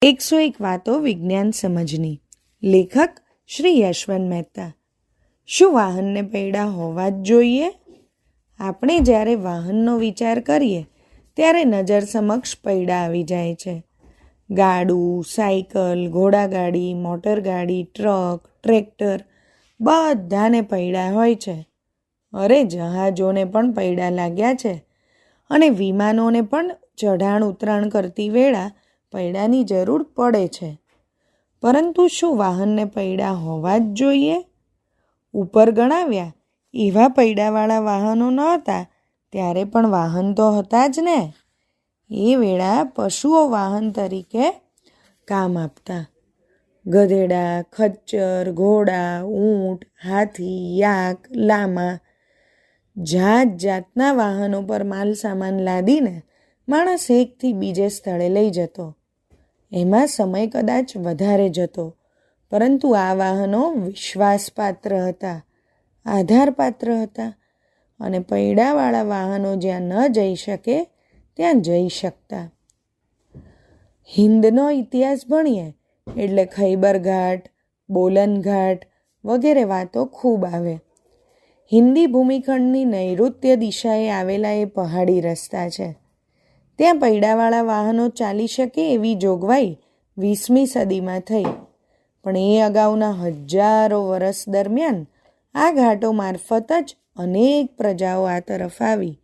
101 વાતો વિજ્ઞાન સમજની. લેખક શ્રી યશવંત મહેતા. શું વાહનને પૈડા હોવા જ જોઈએ? આપણે જ્યારે વાહનનો વિચાર કરીએ ત્યારે નજર સમક્ષ પૈડા આવી જાય છે. ગાડું, સાયકલ, ઘોડાગાડી, મોટરગાડી, ટ્રક, ટ્રેક્ટર બધાને પૈડા હોય છે. અરે જહાજોને પણ પૈડા લાગ્યા છે અને વિમાનોને પણ ચઢાણ ઉતરાણ કરતી વેળા પૈડાની જરૂર પડે છે. પરંતુ શું વાહનને પૈડા હોવા જ જોઈએ? ઉપર ગણાવ્યા એવા પૈડાવાળા વાહનો નહોતા ત્યારે પણ વાહન તો હતા જ ને. એ વેળા પશુઓ વાહન તરીકે કામ આપતા. ગધેડા, ખચ્ચર, ઘોડા, ઊંટ, હાથી, યાક, લામા જાત જાતના વાહનો પર માલ સામાન લાદીને માણસ એકથી બીજે સ્થળે લઈ જતો. એમાં સમય કદાચ વધારે જતો, પરંતુ આ વાહનો વિશ્વાસપાત્ર હતા, આધારપાત્ર હતા અને પૈડાવાળા વાહનો જ્યાં ન જઈ શકે ત્યાં જઈ શકતા. હિંદનો ઇતિહાસ ભણીએ એટલે ખૈબર ઘાટ, બોલન ઘાટ વગેરે વાતો ખૂબ આવે. હિન્દી ભૂમિખંડની નૈઋત્ય દિશાએ આવેલા એ પહાડી રસ્તા છે. ત્યાં પૈડાવાળા વાહનો ચાલી શકે એવી જોગવાઈ 20મી સદીમાં થઈ. પણ એ અગાઉના હજારો વર્ષ દરમિયાન આ ઘાટો મારફત જ અનેક પ્રજાઓ આ તરફ આવી.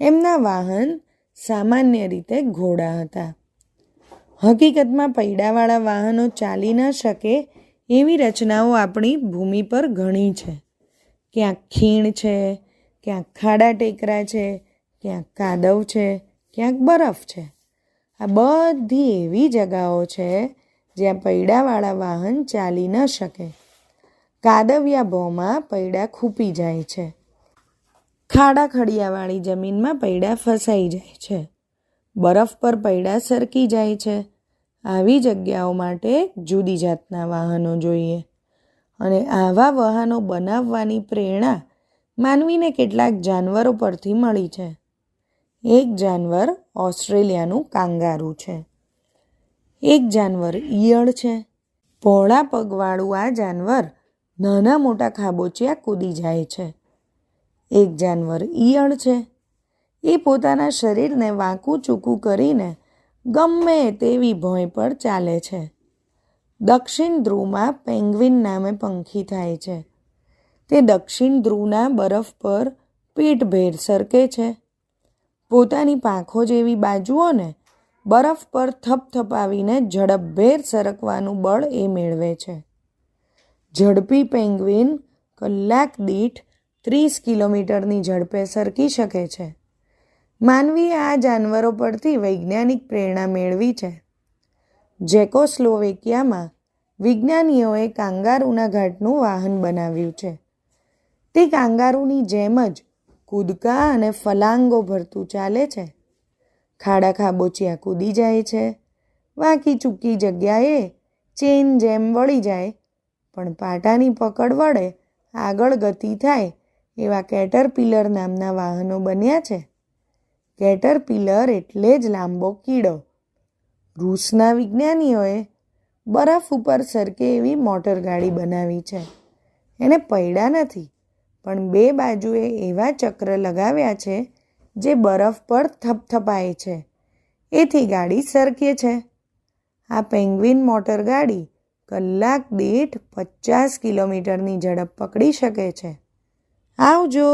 એમના વાહન સામાન્ય રીતે ઘોડા હતા. હકીકતમાં પૈડાવાળા વાહનો ચાલી ન શકે એવી રચનાઓ આપણી ભૂમિ પર ઘણી છે. ક્યાંક ખીણ છે, ક્યાંક ખાડા ટેકરા છે, ક્યાંક કાદવ છે, ક્યાંક બરફ છે. આ બધી એવી જગાઓ છે જ્યાં પૈડાવાળા વાહન ચાલી ન શકે. કાદવિયા ભોમાં પૈડા ખૂંપી જાય છે. ખાડા ખડિયાવાળી જમીનમાં પૈડા ફસાઈ જાય છે. બરફ પર પૈડા સરકી જાય છે. આવી જગ્યાઓ માટે જુદી જાતના વાહનો જોઈએ. અને આવા વાહનો બનાવવાની પ્રેરણા માનવીને કેટલાક જાનવરો પરથી મળી છે. એક જાનવર ઓસ્ટ્રેલિયાનું કાંગારૂ છે. એક જાનવર ઈયળ છે. પહોળા પગવાળું આ જાનવર નાના મોટા ખાબોચિયા કૂદી જાય છે. એક જાનવર ઈયળ છે. એ પોતાના શરીરને વાંકું ચૂકું કરીને ગમે તેવી ભોંય પર ચાલે છે. દક્ષિણ ધ્રુવમાં પેંગ્વિન નામે પંખી થાય છે. તે દક્ષિણ ધ્રુવના બરફ પર પીઠભેર સરકે છે. પોતાની પાંખો જેવી બાજુઓને બરફ પર થપથપાવીને ઝડપભેર સરકવાનું બળ એ મેળવે છે. ઝડપી પેંગ્વિન કલાક દીઠ 30 કિલોમીટરની ઝડપે સરકી શકે છે. માનવીએ આ જાનવરો પરથી વૈજ્ઞાનિક પ્રેરણા મેળવી છે. ઝેકોસ્લોવેકિયામાં વિજ્ઞાનીઓએ કાંગારૂના ઘાટનું વાહન બનાવ્યું છે. તે કાંગારૂની જેમ જ કૂદકા અને ફલાંગો ભરતું ચાલે છે. ખાડા ખાબોચિયા કૂદી જાય છે. વાંકી ચૂકી જગ્યાએ ચેન જેમ વળી જાય. પણ પાટાની પકડ વડે આગળ ગતિ થાય એવા કેટરપિલર નામના વાહનો બન્યા છે. કેટરપિલર એટલે જ લાંબો કીડો. રૂસના વિજ્ઞાનીઓએ બરફ ઉપર સરકે એવી મોટરગાડી બનાવી છે. એને પૈડા નથી, પણ 2 બાજુએ એવા ચક્ર લગાવ્યા છે જે બરફ પર થપથપાય છે. એથી ગાડી સરકે છે. આ પેંગ્વિન મોટરગાડી કલાક દીઠ 50 કિલોમીટરની ઝડપ પકડી શકે છે. આવજો.